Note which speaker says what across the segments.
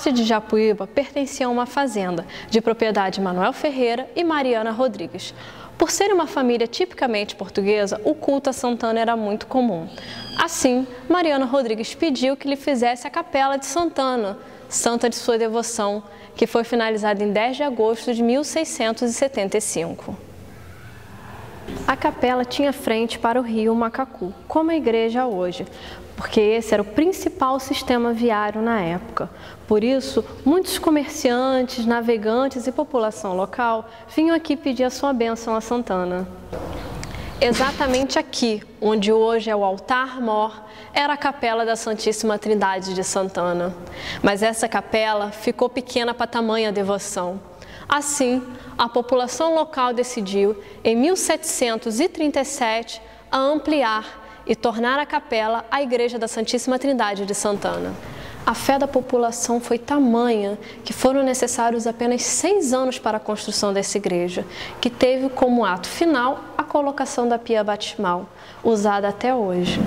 Speaker 1: Parte de Japuíba pertencia a uma fazenda de propriedade de Manuel Ferreira e Mariana Rodrigues. Por ser uma família tipicamente portuguesa, o culto a Santana era muito comum. Assim, Mariana Rodrigues pediu que lhe fizesse a capela de Santana, santa de sua devoção, que foi finalizada em 10 de agosto de 1675. A capela tinha frente para o rio Macacu, como a igreja hoje, porque esse era o principal sistema viário na época. Por isso, muitos comerciantes, navegantes e população local vinham aqui pedir a sua bênção a Santana. Exatamente aqui, onde hoje é o altar-mor, era a capela da Santíssima Trindade de Santana. Mas essa capela ficou pequena para tamanha devoção. Assim, a população local decidiu, em 1737, a ampliar e tornar a capela a Igreja da Santíssima Trindade de Santana. A fé da população foi tamanha que foram necessários apenas 6 anos para a construção dessa igreja, que teve como ato final a colocação da pia batismal, usada até hoje.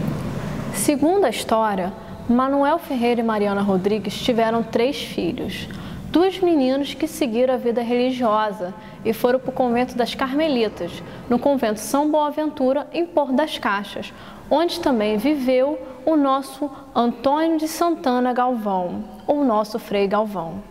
Speaker 1: Segundo a história, Manuel Ferreira e Mariana Rodrigues tiveram 3 filhos. 2 meninos que seguiram a vida religiosa e foram para o convento das Carmelitas, no convento São Boaventura, em Porto das Caixas, onde também viveu o nosso Antônio de Santana Galvão, ou nosso Frei Galvão.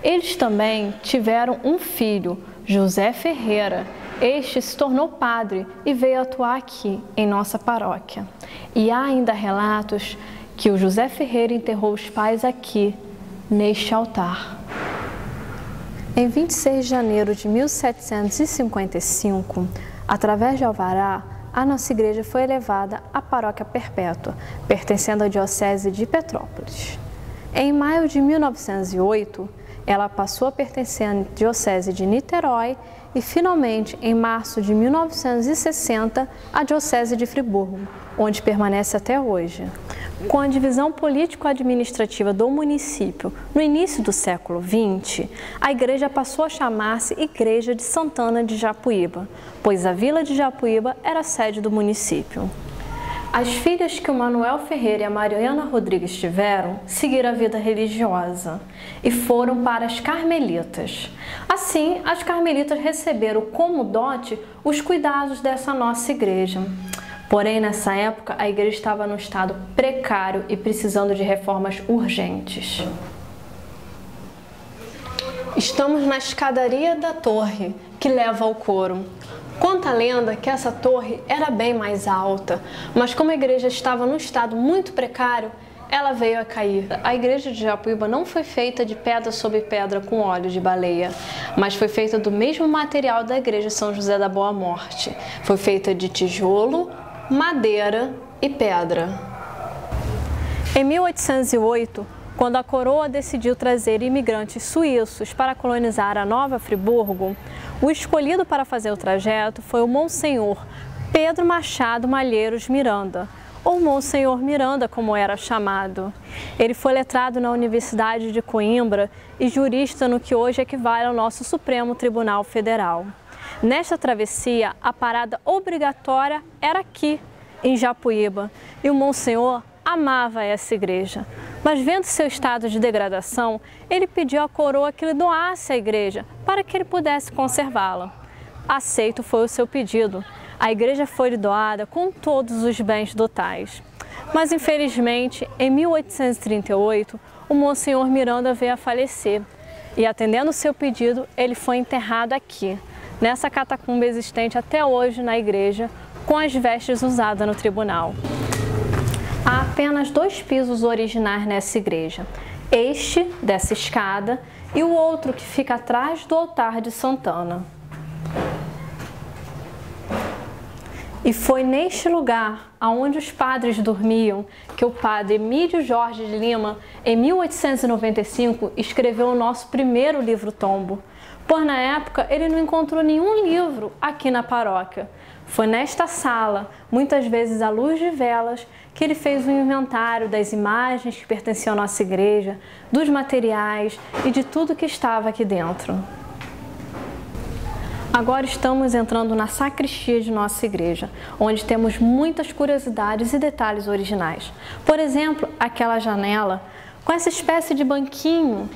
Speaker 1: Eles também tiveram um filho, José Ferreira. Este se tornou padre e veio atuar aqui, em nossa paróquia. E há ainda relatos que o José Ferreira enterrou os pais aqui, neste altar. Em 26 de janeiro de 1755, através de alvará, a nossa igreja foi elevada à Paróquia Perpétua, pertencendo à Diocese de Petrópolis. Em maio de 1908, ela passou a pertencer à Diocese de Niterói e, finalmente, em março de 1960, à Diocese de Friburgo, onde permanece até hoje. Com a divisão político-administrativa do município no início do século XX, a igreja passou a chamar-se Igreja de Santana de Japuíba, pois a vila de Japuíba era a sede do município. As filhas que o Manuel Ferreira e a Mariana Rodrigues tiveram seguiram a vida religiosa e foram para as Carmelitas. Assim, as Carmelitas receberam como dote os cuidados dessa nossa igreja. Porém, nessa época, a igreja estava num estado precário e precisando de reformas urgentes. Estamos na escadaria da torre, que leva ao coro. Conta a lenda que essa torre era bem mais alta, mas como a igreja estava num estado muito precário, ela veio a cair. A igreja de Japuíba não foi feita de pedra sobre pedra com óleo de baleia, mas foi feita do mesmo material da igreja São José da Boa Morte. Foi feita de tijolo, madeira e pedra. Em 1808, quando a coroa decidiu trazer imigrantes suíços para colonizar a Nova Friburgo, o escolhido para fazer o trajeto foi o Monsenhor Pedro Machado Malheiros Miranda, ou Monsenhor Miranda, como era chamado. Ele foi letrado na Universidade de Coimbra e jurista no que hoje equivale ao nosso Supremo Tribunal Federal. Nesta travessia, a parada obrigatória era aqui, em Japuíba, e o Monsenhor amava essa igreja. Mas vendo seu estado de degradação, ele pediu à coroa que lhe doasse a igreja para que ele pudesse conservá-la. Aceito foi o seu pedido. A igreja foi lhe doada com todos os bens dotais. Mas infelizmente, em 1838, o Monsenhor Miranda veio a falecer e, atendendo seu pedido, ele foi enterrado aqui, nessa catacumba existente até hoje na igreja, com as vestes usadas no tribunal. Há apenas 2 pisos originais nessa igreja, este dessa escada e o outro que fica atrás do altar de Santana. E foi neste lugar, onde os padres dormiam, que o padre Emílio Jorge de Lima, em 1895, escreveu o nosso primeiro livro-tombo, pois na época ele não encontrou nenhum livro aqui na paróquia. Foi nesta sala, muitas vezes à luz de velas, que ele fez um inventário das imagens que pertenciam à nossa igreja, dos materiais e de tudo que estava aqui dentro. Agora estamos entrando na sacristia de nossa igreja, onde temos muitas curiosidades e detalhes originais. Por exemplo, aquela janela com essa espécie de banquinho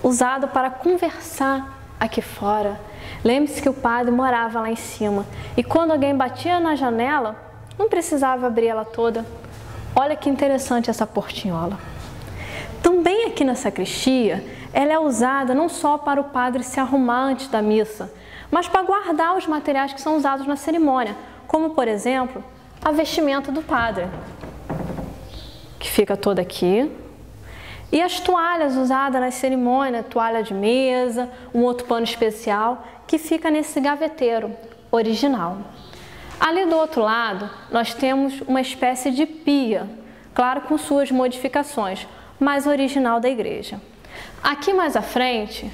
Speaker 1: usado para conversar aqui fora. Lembre-se que o padre morava lá em cima e quando alguém batia na janela, não precisava abrir ela toda. Olha que interessante essa portinhola. Também aqui na sacristia, ela é usada não só para o padre se arrumar antes da missa, mas para guardar os materiais que são usados na cerimônia, como, por exemplo, a vestimenta do padre, que fica toda aqui, e as toalhas usadas na cerimônia, toalha de mesa, um outro pano especial, que fica nesse gaveteiro original. Ali do outro lado, nós temos uma espécie de pia, claro, com suas modificações, mas original da igreja. Aqui mais à frente,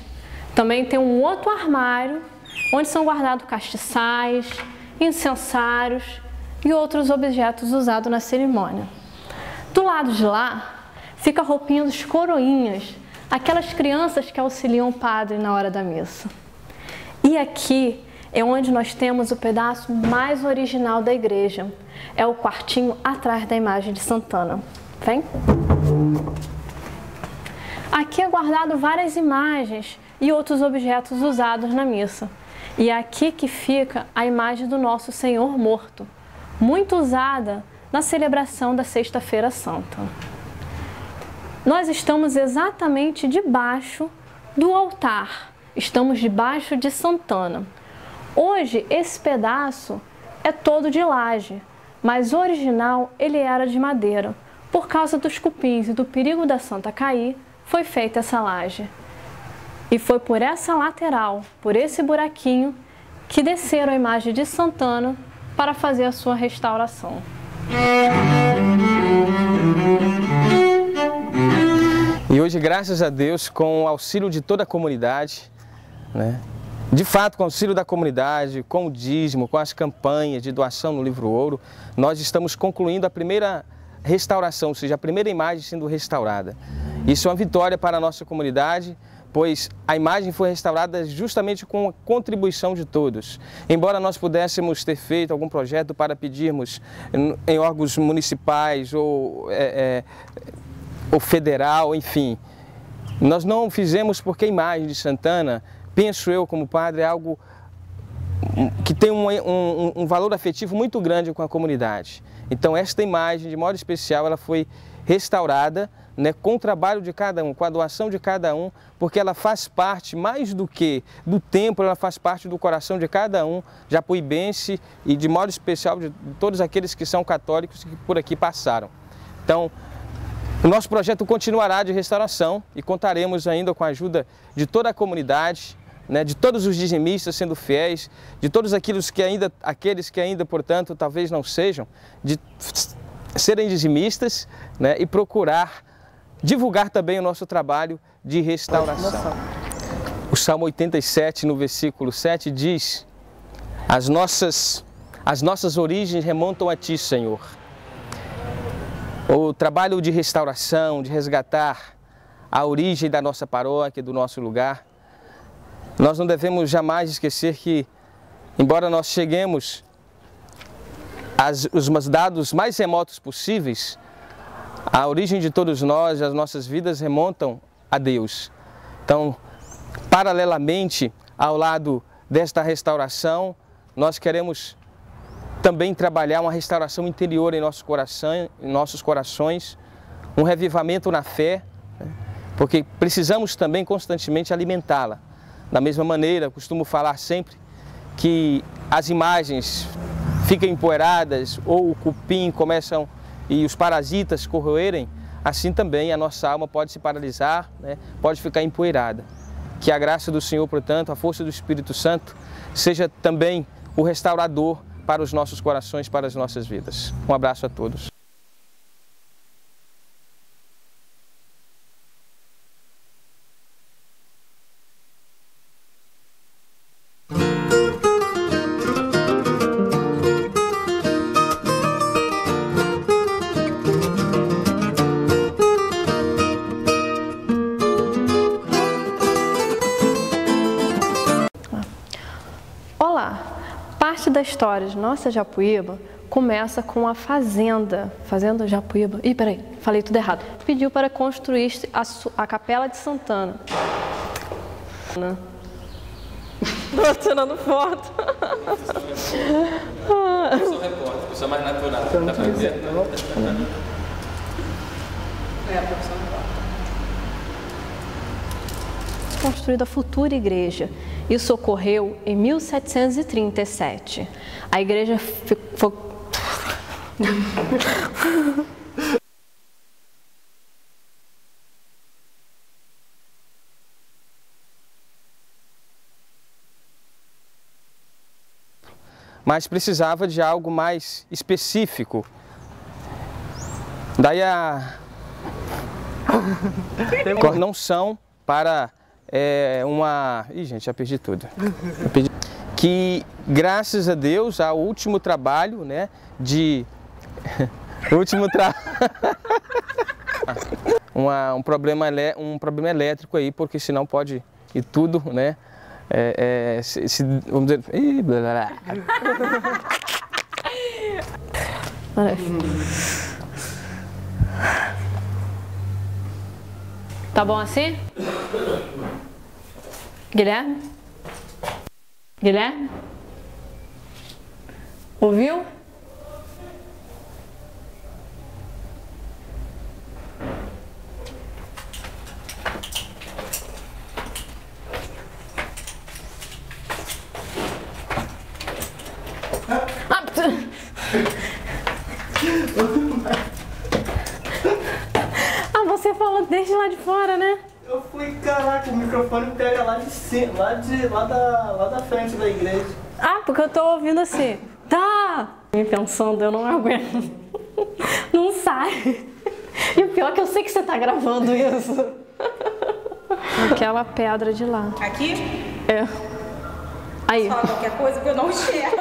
Speaker 1: também tem um outro armário, onde são guardados castiçais, incensários e outros objetos usados na cerimônia. Do lado de lá, fica a roupinha dos coroinhas, aquelas crianças que auxiliam o padre na hora da missa. E aqui é onde nós temos o pedaço mais original da igreja. É o quartinho atrás da imagem de Santana. Vem? Aqui é guardado várias imagens e outros objetos usados na missa. E é aqui que fica a imagem do Nosso Senhor morto, muito usada na celebração da Sexta-feira Santa. Nós estamos exatamente debaixo do altar, estamos debaixo de Santana. Hoje esse pedaço é todo de laje, mas o original ele era de madeira. Por causa dos cupins e do perigo da santa cair, foi feita essa laje. E foi por essa lateral, por esse buraquinho, que desceram a imagem de Santana para fazer a sua restauração.
Speaker 2: E hoje, graças a Deus, com o auxílio de toda a comunidade, né? De fato, com o auxílio da comunidade, com o dízimo, com as campanhas de doação no Livro Ouro, nós estamos concluindo a primeira restauração, ou seja, a primeira imagem sendo restaurada. Isso é uma vitória para a nossa comunidade, pois a imagem foi restaurada justamente com a contribuição de todos. Embora nós pudéssemos ter feito algum projeto para pedirmos em órgãos municipais ou federal, enfim, nós não fizemos porque a imagem de Santana, penso eu como padre, é algo que tem um valor afetivo muito grande com a comunidade. Então esta imagem, de modo especial, ela foi restaurada, né, com o trabalho de cada um, com a doação de cada um, porque ela faz parte, mais do que do templo, ela faz parte do coração de cada um, japuibense e de modo especial de todos aqueles que são católicos que por aqui passaram. Então, o nosso projeto continuará de restauração e contaremos ainda com a ajuda de toda a comunidade, né, de todos os dizimistas sendo fiéis, de todos aqueles que ainda, portanto, talvez não sejam, de serem dizimistas, né, e procurar divulgar também o nosso trabalho de restauração. O Salmo 87, no versículo 7, diz: as nossas origens remontam a Ti, Senhor. O trabalho de restauração, de resgatar a origem da nossa paróquia, do nosso lugar, nós não devemos jamais esquecer que, embora nós cheguemos os dados mais remotos possíveis, a origem de todos nós, as nossas vidas remontam a Deus. Então, paralelamente ao lado desta restauração, nós queremos também trabalhar uma restauração interior em nossos corações, um revivamento na fé, né? Porque precisamos também constantemente alimentá-la. Da mesma maneira, costumo falar sempre que as imagens ficam empoeiradas ou o cupim começam e os parasitas corroerem, assim também a nossa alma pode se paralisar, né? Pode ficar empoeirada. Que a graça do Senhor, portanto, a força do Espírito Santo, seja também o restaurador para os nossos corações, para as nossas vidas. Um abraço a todos.
Speaker 1: Olá! Parte da história de nossa Japuíba começa com a fazenda Japuíba. Ih, peraí, falei tudo errado. Pediu para construir a Capela de Santana. Estou tirando foto.
Speaker 2: Eu sou repórter, eu sou mais natural. Dá pra ver?
Speaker 3: É a profissão do
Speaker 1: Construída a futura igreja. Isso ocorreu em 1737. A igreja foi...
Speaker 2: Mas precisava de algo mais específico. Daí não são para uma... Ih, gente, já perdi tudo. Que, graças a Deus, ao último trabalho, né, um problema elétrico aí, porque senão pode ir tudo, né? Vamos dizer... Ih, blá, blá, blá.
Speaker 1: Tá bom assim? Guilherme? Guilherme? Ouviu? Você falou desde lá de fora, né?
Speaker 3: Eu fui, caraca, o microfone pega lá de cima, lá da frente da igreja.
Speaker 1: Ah, porque eu tô ouvindo assim. Tá! Me pensando, eu não aguento. Não sai. E o pior é que eu sei que você tá gravando isso. Aquela pedra de lá.
Speaker 4: Aqui?
Speaker 1: É. Aí.
Speaker 4: Fala qualquer coisa que eu não enxergo.